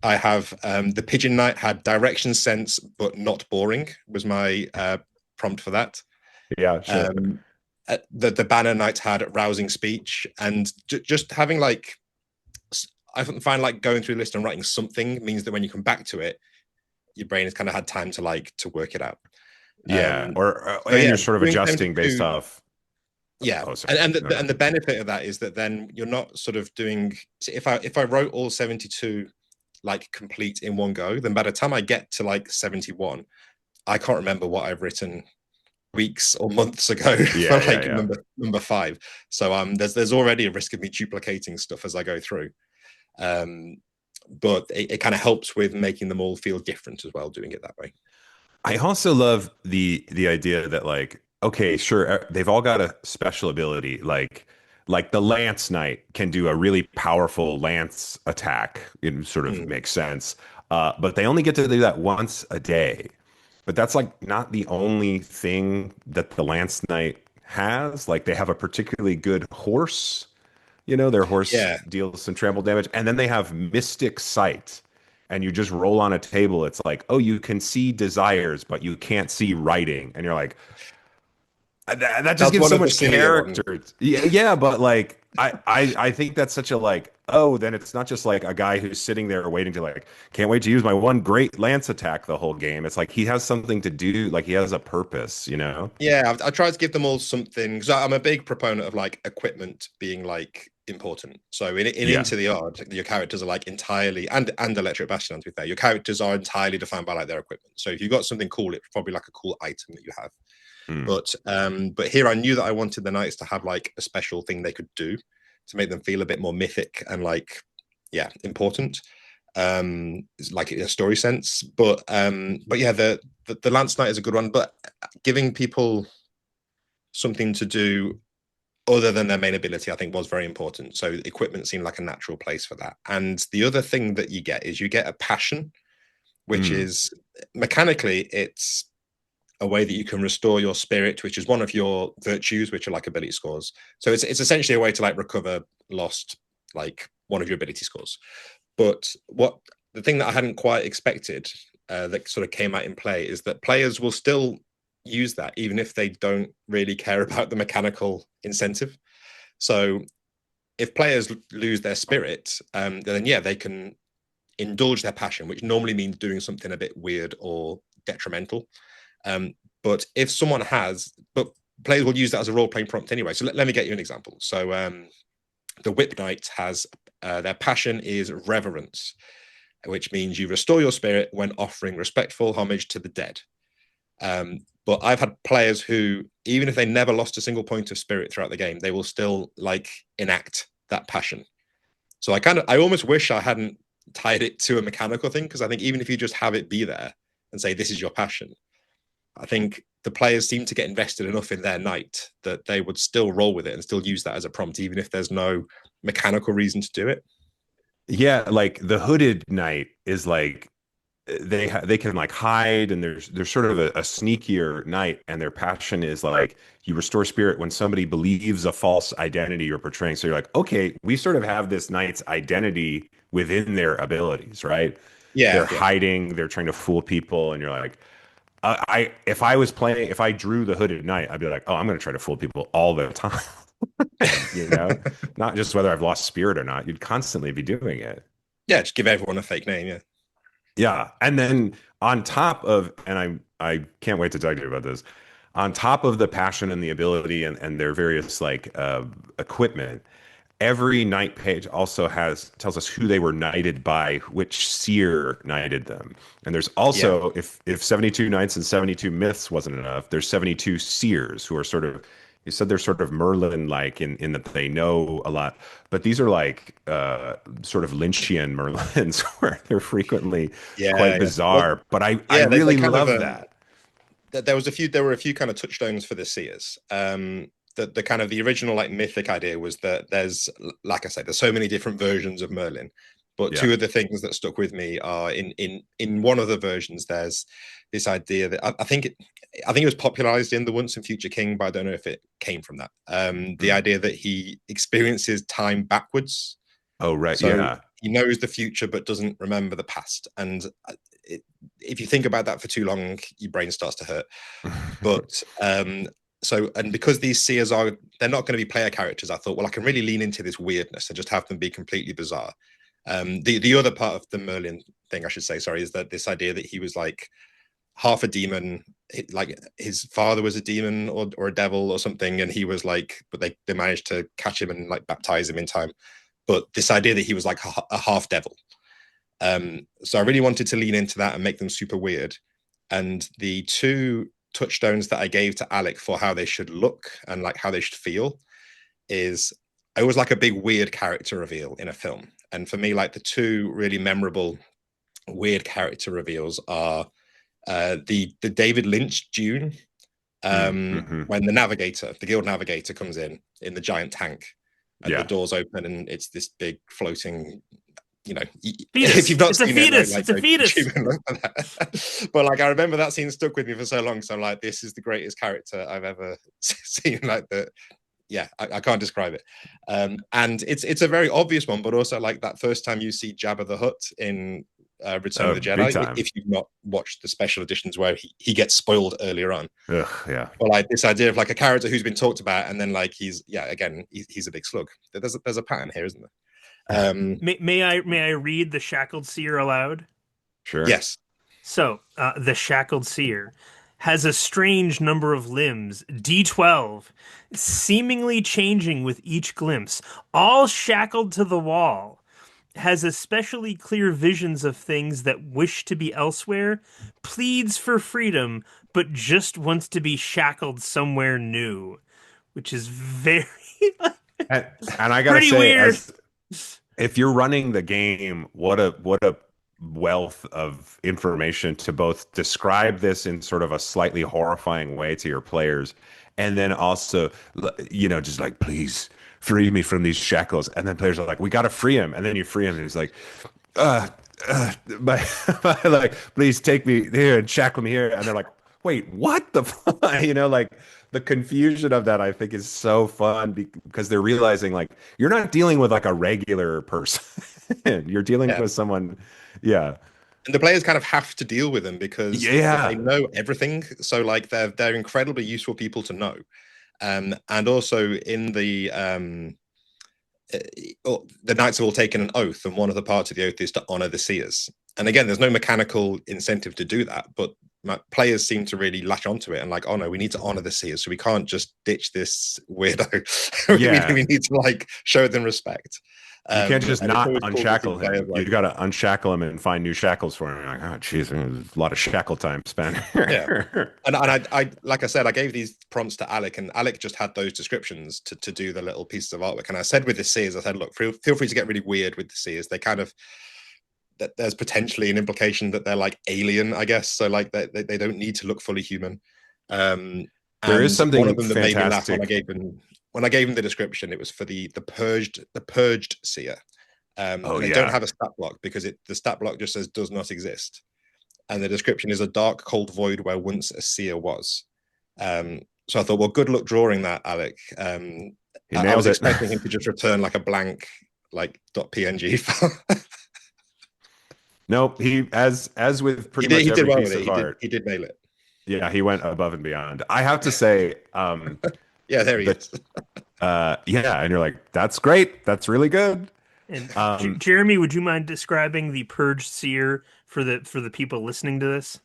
I have the pigeon knight had direction sense, but not boring was my prompt for that. Yeah, sure. The banner knight had rousing speech, and just having like, I find like going through the list and writing something means that when you come back to it, your brain has kind of had time to like to work it out. Yeah, or So and yeah, you're sort of doing adjusting based 72, off. yeah, Oh, sorry. and the benefit of that is that then you're not sort of doing. If I wrote all 72 like complete in one go, then by the time I get to like 71, I can't remember what I've written weeks or months ago Yeah, for yeah, like yeah. number 5. So there's already a risk of me duplicating stuff as I go through. But it kind of helps with making them all feel different as well, doing it that way. I also love the idea that, like, okay, sure, they've all got a special ability, like the Lance Knight can do a really powerful lance attack. It sort of makes sense, but they only get to do that once a day. But that's like not the only thing that the Lance Knight has. Like, they have a particularly good horse. You know, their horse Yeah, deals some trample damage, and then they have Mystic Sight. and you just roll on a table, it's like, oh, you can see desires, but you can't see writing. And you're like, that just That's gives one so of the much sillier ones. character. Yeah, but like I think that's such a like, oh, then it's not just like a guy who's sitting there waiting to like, can't wait to use my one great lance attack the whole game. It's like he has something to do, like he has a purpose, you know? Yeah, I try to give them all something because I'm a big proponent of like equipment being like important. So in Yeah. Into the Odd, your characters are like entirely and Electric Bastion, to be fair, your characters are entirely defined by like their equipment. So if you've got something cool, it's probably like a cool item that you have. Mm. But here I knew that I wanted the knights to have like a special thing they could do to make them feel a bit more mythic and like, yeah, important. It's like in a story sense. But yeah, the Lance Knight is a good one. But giving people something to do other than their main ability, I think, was very important. So equipment seemed like a natural place for that. And the other thing that you get is you get a passion, which is mechanically it's a way that you can restore your spirit, which is one of your virtues, which are like ability scores. So it's essentially a way to like recover lost, like one of your ability scores. But what the thing that I hadn't quite expected that sort of came out in play is that players will still use that even if they don't really care about the mechanical incentive. So if players lose their spirit, then yeah, they can indulge their passion, which normally means doing something a bit weird or detrimental. But if someone but players will use that as a role-playing prompt anyway. So let me get you an example. So the Whip Knight has their passion is reverence, which means you restore your spirit when offering respectful homage to the dead. But I've had players who, even if they never lost a single point of spirit throughout the game, they will still like enact that passion. So I almost wish I hadn't tied it to a mechanical thing, because I think even if you just have it be there and say, this is your passion, I think the players seem to get invested enough in their knight that they would still roll with it and still use that as a prompt, even if there's no mechanical reason to do it. Yeah, like the hooded knight is like they can like hide, and there's sort of a sneakier knight, and their passion is like you restore spirit when somebody believes a false identity you're portraying. So you're like, okay, we sort of have this knight's identity within their abilities, right? Yeah, They're hiding, they're trying to fool people, and you're like, if I was playing, if I drew the hooded knight, I'd be like, oh, I'm going to try to fool people all the time. You know, not just whether I've lost spirit or not. You'd constantly be doing it. Yeah, just give everyone a fake name. Yeah. Yeah. And then on top of, and I can't wait to talk to you about this, on top of the passion and the ability and their various like equipment, every knight page also tells us who they were knighted by, which seer knighted them. And there's also, if 72 knights and 72 myths wasn't enough, there's 72 seers who are sort of, you said they're sort of Merlin-like in that they know a lot, but these are like sort of Lynchian Merlins where they're frequently quite bizarre. Well, but I really love that. There were a few kind of touchstones for the seers. The kind of the original like mythic idea was that there's, like I said, there's so many different versions of Merlin. But two of the things that stuck with me are in one of the versions, there's this idea that I think it was popularized in The Once and Future King, but I don't know if it came from that. The idea that he experiences time backwards. Oh, right. So yeah. he knows the future but doesn't remember the past. And if you think about that for too long, your brain starts to hurt. But and because these seers they're not going to be player characters, I thought, well, I can really lean into this weirdness and just have them be completely bizarre. The other part of the Merlin thing, I should say, sorry, is that this idea that he was like half a demon, like his father was a demon or a devil or something, and he was like, but they managed to catch him and like baptize him in time. But this idea that he was like a half devil. So I really wanted to lean into that and make them super weird. And the two touchstones that I gave to Alec for how they should look and like how they should feel is I always like a big weird character reveal in a film. And for me, like the two really memorable weird character reveals are the David Lynch Dune, when the Guild Navigator comes in the giant tank and the doors open and it's this big floating, you know, if you've not seen it, it's a fetus. But like I remember that scene stuck with me for so long, so I'm like, this is the greatest character I've ever seen. Like I can't describe it. And it's a very obvious one, but also like that first time you see Jabba the Hutt in Return of the Big Jedi, time. if you've not watched the special editions where he gets spoiled earlier on. Ugh, yeah. Or like this idea of like a character who's been talked about, and then like he's a big slug. There's a pattern here, isn't there? May I read the Shackled Seer aloud? Sure. Yes. So, the Shackled Seer has a strange number of limbs, D12, seemingly changing with each glimpse, all shackled to the wall. Has especially clear visions of things that wish to be elsewhere, pleads for freedom, but just wants to be shackled somewhere new, which is very And I gotta pretty say, weird. as if you're running the game, what a wealth of information to both describe this in sort of a slightly horrifying way to your players, and then also, just like, please free me from these shackles. And then players are like, we got to free him. And then you free him, and he's like, uh, like, please take me here and shackle me here. And they're like, wait, what the fuck? Like the confusion of that, I think, is so fun because they're realizing like you're not dealing with like a regular person. You're dealing with someone. Yeah. And the players kind of have to deal with them because they know everything. So like they're incredibly useful people to know. And also in the knights have all taken an oath, and one of the parts of the oath is to honor the seers. And again, there's no mechanical incentive to do that, but players seem to really latch onto it and like, oh no, we need to honor the seers, so we can't just ditch this weirdo. we need to like show them respect. You can't just not unshackle him. Like, you've got to unshackle him and find new shackles for him. Like, oh, geez, there's a lot of shackle time spent. Yeah, and I like I said, I gave these prompts to Alec, and Alec just had those descriptions to do the little pieces of artwork. And I said with the seers, I said, look, feel free to get really weird with the seers. They kind of that there's potentially an implication that they're like alien, I guess. So like they don't need to look fully human. There is something one of them that made me laugh when I gave him the description. It was for the purged seer. They don't have a stat block because the stat block just says does not exist, and the description is a dark cold void where once a seer was. So I thought, well, good luck drawing that, Alec. I was expecting him to just return like a blank like .png file. Nope, he as with pretty much every piece of art, he did nail it. Yeah, he went above and beyond. I have to say, yeah, there he is. And you're like, that's great, that's really good. And Jeremy, would you mind describing the purged seer for the people listening to this?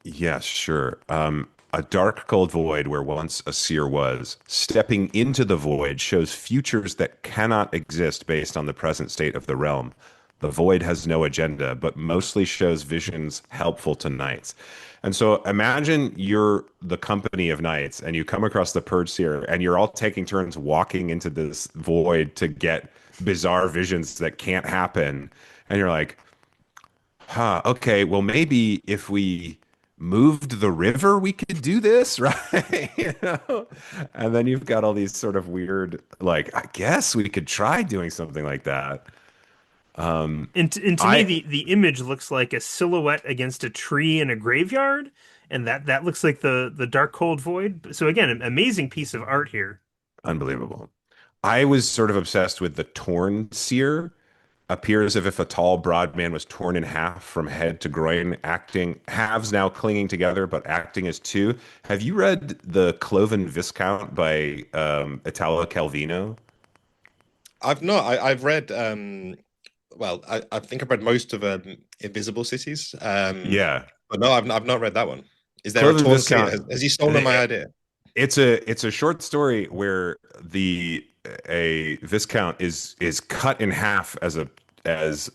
Yes, sure. A dark cold void where once a seer was. Stepping into the void shows futures that cannot exist based on the present state of the realm. The void has no agenda, but mostly shows visions helpful to knights. And so imagine you're the company of knights and you come across the purge seer and you're all taking turns walking into this void to get bizarre visions that can't happen. And you're like, okay, well, maybe if we moved the river, we could do this, right? And then you've got all these sort of weird, like, I guess we could try doing something like that. And to me, the image looks like a silhouette against a tree in a graveyard, and that looks like the dark cold void. So again, an amazing piece of art here. Unbelievable. I was sort of obsessed with the torn seer. Appears as if a tall, broad man was torn in half from head to groin, acting halves now clinging together, but acting as two. Have you read The Cloven Viscount by Italo Calvino? I've not. I've read. Well, I think I've read most of Invisible Cities. But no, I've not read that one. Is there Cloven a torn Viscount? seer? Has he stolen my idea? It's a short story where a viscount is cut in half as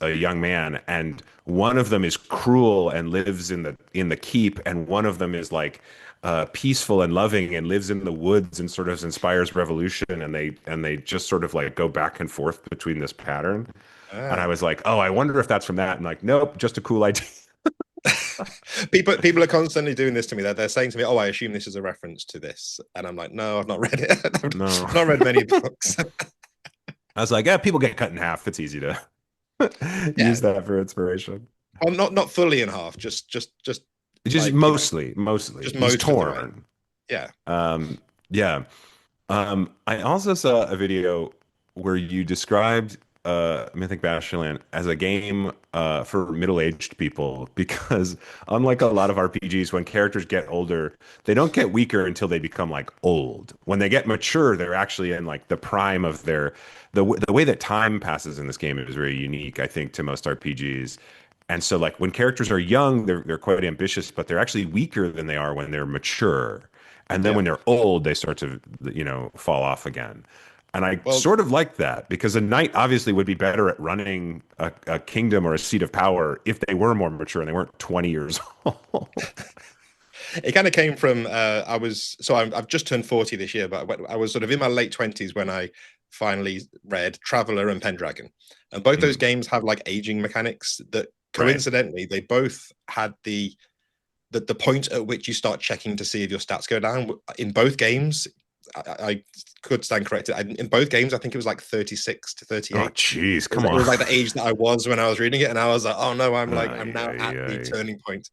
a young man, and one of them is cruel and lives in the keep, and one of them is like peaceful and loving and lives in the woods and sort of inspires revolution, and they just sort of like go back and forth between this pattern. And I was like, oh, I wonder if that's from that. And like, nope, just a cool idea. People are constantly doing this to me. They're saying to me, "Oh, I assume this is a reference to this," and I'm like, "No, I've not read it. I've not read many books." I was like, "Yeah, people get cut in half. It's easy to use that for inspiration." Well, not fully in half. Just like, mostly. Just most torn. Yeah. I also saw a video where you described Mythic Bastionland as a game for middle-aged people because unlike a lot of RPGs, when characters get older, they don't get weaker until they become like old. When they get mature, they're actually in like the prime of their the way that time passes in this game is very unique, I think, to most RPGs. And so like when characters are young, they're quite ambitious, but they're actually weaker than they are when they're mature. And then Yeah. when they're old, they start to, fall off again. And I Well, sort of like that because a knight obviously would be better at running a kingdom or a seat of power if they were more mature and they weren't 20 years old. it kind of came from I've just turned 40 this year, but I was sort of in my late 20s when I finally read Traveller and Pendragon, and both those games have like aging mechanics that coincidentally they both had the point at which you start checking to see if your stats go down. In both games, I could stand corrected. In both games, I think it was like 36 to 38. Oh, jeez, come on. It was like the age that I was when I was reading it, and I was like, oh no, I'm now at the turning point.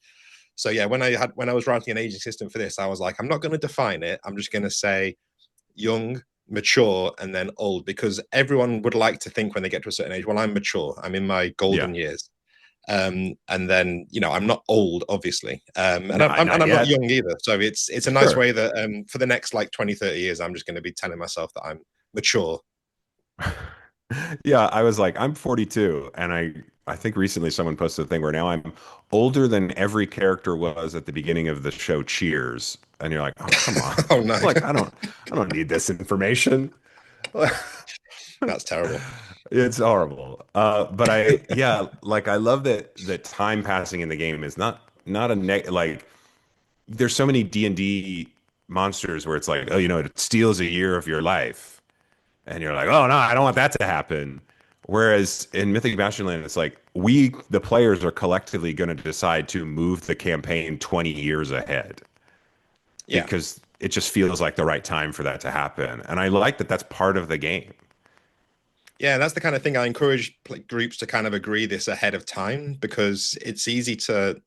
So yeah, when I was writing an aging system for this, I was like, I'm not going to define it. I'm just going to say young, mature, and then old, because everyone would like to think when they get to a certain age, well, I'm mature. I'm in my golden years. And then I'm not old, obviously, and I'm not young either, so it's a nice way that for the next like 20-30 years I'm just going to be telling myself that I'm mature. Yeah, I was like, I'm 42, and I think recently someone posted a thing where now I'm older than every character was at the beginning of the show Cheers, and you're like, oh, come on. Oh no. Like I don't need this information. That's terrible. It's horrible. But I love that time passing in the game is not like there's so many D&D monsters where it's like, oh, it steals a year of your life. And you're like, oh no, I don't want that to happen. Whereas in Mythic Bastionland, it's like we, the players, are collectively going to decide to move the campaign 20 years ahead. Yeah. Because it just feels like the right time for that to happen. And I like that that's part of the game. Yeah, that's the kind of thing I encourage groups to kind of agree this ahead of time, because it's easy to.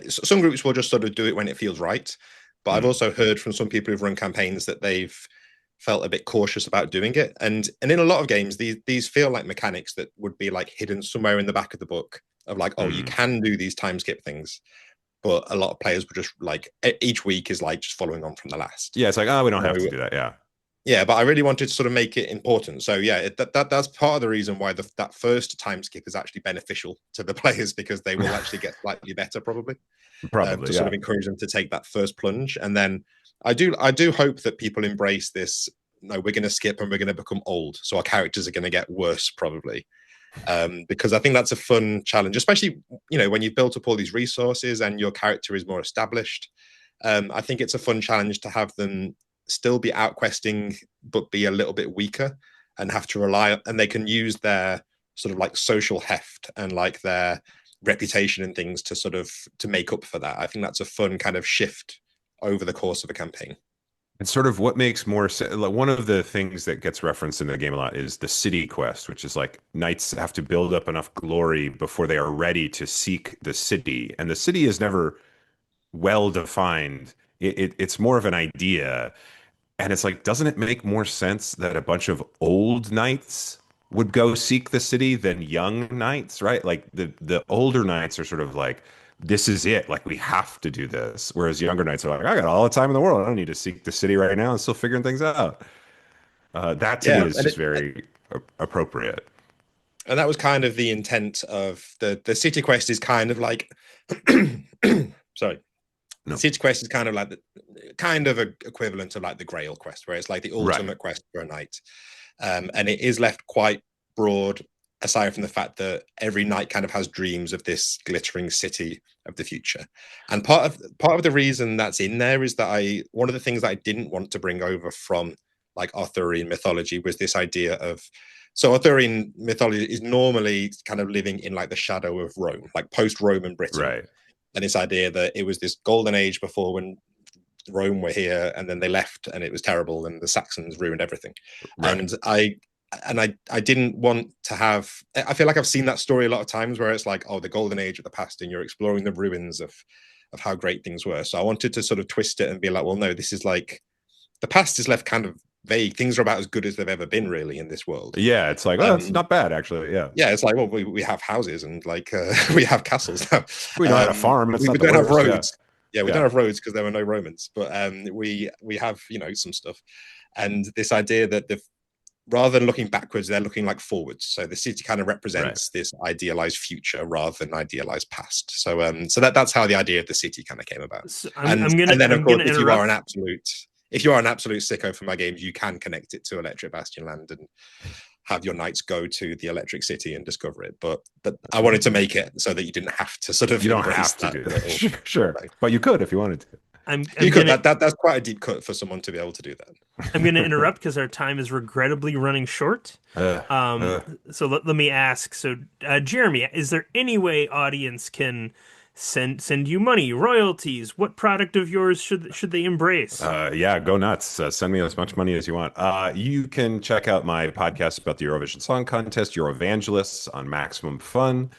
Some groups will just sort of do it when it feels right, but I've also heard from some people who've run campaigns that they've felt a bit cautious about doing it, and in a lot of games, these feel like mechanics that would be like hidden somewhere in the back of the book of like, oh, you can do these time skip things, but a lot of players would just like each week is like just following on from the last. Yeah, it's like, oh, we don't have to do that. Yeah. Yeah, but I really wanted to sort of make it important. So yeah, that's part of the reason why that first time skip is actually beneficial to the players, because they will actually get slightly better probably to sort of encourage them to take that first plunge. And then I do hope that people embrace this. No, we're going to skip and we're going to become old, so our characters are going to get worse probably, because I think that's a fun challenge, especially when you've built up all these resources and your character is more established. I think it's a fun challenge to have them still be out questing but be a little bit weaker and have to rely, and they can use their sort of like social heft and like their reputation and things to sort of to make up for that. I think that's a fun kind of shift over the course of a campaign. And sort of what makes more sense, one of the things that gets referenced in the game a lot is the city quest, which is like knights have to build up enough glory before they are ready to seek the city, and the city is never well defined. It's more of an idea. And it's like, doesn't it make more sense that a bunch of old knights would go seek the city than young knights, right? Like the older knights are sort of like, this is it. Like, we have to do this. Whereas younger knights are like, I got all the time in the world. I don't need to seek the city right now. I'm still figuring things out. That to me is just very appropriate. And that was kind of the intent of the city quest is kind of like, sorry. No. The city quest is kind of like a equivalent of like the Grail quest, where it's like the ultimate quest for a knight, and it is left quite broad. Aside from the fact that every knight kind of has dreams of this glittering city of the future, and part of the reason that's in there is that one of the things that I didn't want to bring over from like Arthurian mythology was this idea of. So Arthurian mythology is normally kind of living in like the shadow of Rome, like post-Roman Britain. Right. And this idea that it was this golden age before when Rome were here, and then they left and it was terrible and the Saxons ruined everything. Right. And I didn't want to have, I feel like I've seen that story a lot of times where it's like, oh, the golden age of the past, and you're exploring the ruins of how great things were. So I wanted to sort of twist it and be like, well, no, this is like, the past is left kind of vague. Things are about as good as they've ever been, really, in this world. Yeah, it's like, oh, it's not bad, actually. Yeah. Yeah, it's like, well, we have houses and like we have castles now. We don't have a farm. It's we not don't have worst, roads. Yeah, we Yeah. don't have roads because there were no Romans, but we have, you know, some stuff. And this idea that rather than looking backwards, they're looking like forwards. So the city kind of represents this idealized future rather than idealized past. So that's how the idea of the city kind of came about. So And then of course, if you are an absolute sicko for my games, you can connect it to Electric Bastion Land and have your knights go to the Electric City and discover it. But I wanted to make it so that you didn't have to sort of. You don't have to do that. Sure, but you could if you wanted to. That's quite a deep cut for someone to be able to do that. I'm going to interrupt because our time is regrettably running short. So let me ask. So, Jeremy, is there any way audience can send you money, royalties? What product of yours should they embrace? Yeah, go nuts. Send me as much money as you want. You can check out my podcast about the Eurovision Song Contest, Eurovangelists, on Maximum Fun.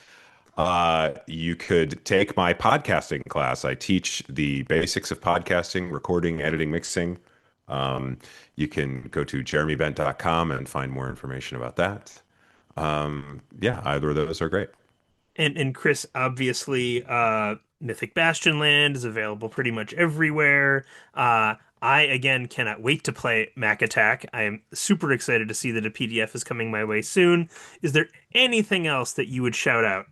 You could take my podcasting class. I teach the basics of podcasting, recording, editing, mixing. You can go to jeremybent.com and find more information about that. Yeah, either of those are great. And Chris, obviously, Mythic Bastion Land is available pretty much everywhere. I, again, cannot wait to play Mac Attack. I am super excited to see that a PDF is coming my way soon. Is there anything else that you would shout out?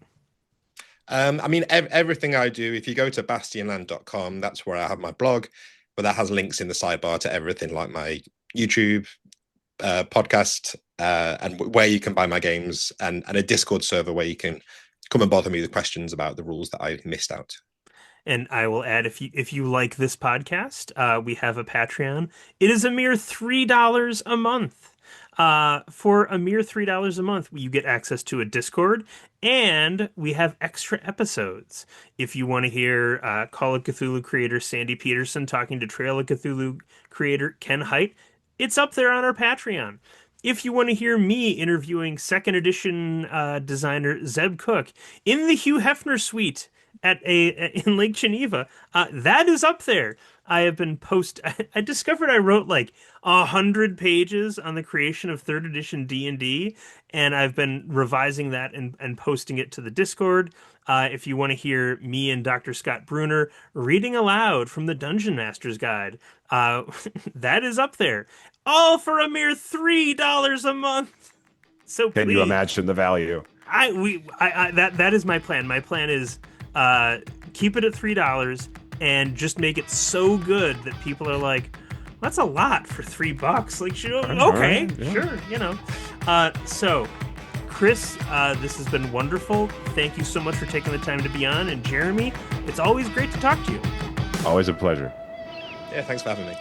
I mean, everything I do, if you go to bastionland.com, that's where I have my blog, but that has links in the sidebar to everything like my YouTube, podcast, and where you can buy my games, and a Discord server where you can come and bother me with questions about the rules that I missed out. And I will add, if you like this podcast, we have a Patreon. It is a mere $3 a month. For a mere $3 a month, you get access to a Discord, and we have extra episodes. If you want to hear Call of Cthulhu creator Sandy Peterson talking to Trail of Cthulhu creator Ken Hite, it's up there on our Patreon. If you want to hear me interviewing second edition designer Zeb Cook in the Hugh Hefner suite in Lake Geneva, that is up there. I have been I discovered I wrote like 100 pages on the creation of third edition D&D, and I've been revising that and posting it to the Discord. If you want to hear me and Dr. Scott Bruner reading aloud from the Dungeon Master's Guide, that is up there. All for a mere $3 a month. So can you imagine the value? That is my plan. My plan is keep it at $3 and just make it so good that people are like, that's a lot for $3. Like, okay, right, yeah. Sure, you know. So, Chris, this has been wonderful. Thank you so much for taking the time to be on. And Jeremy, it's always great to talk to you. Always a pleasure. Yeah, thanks for having me.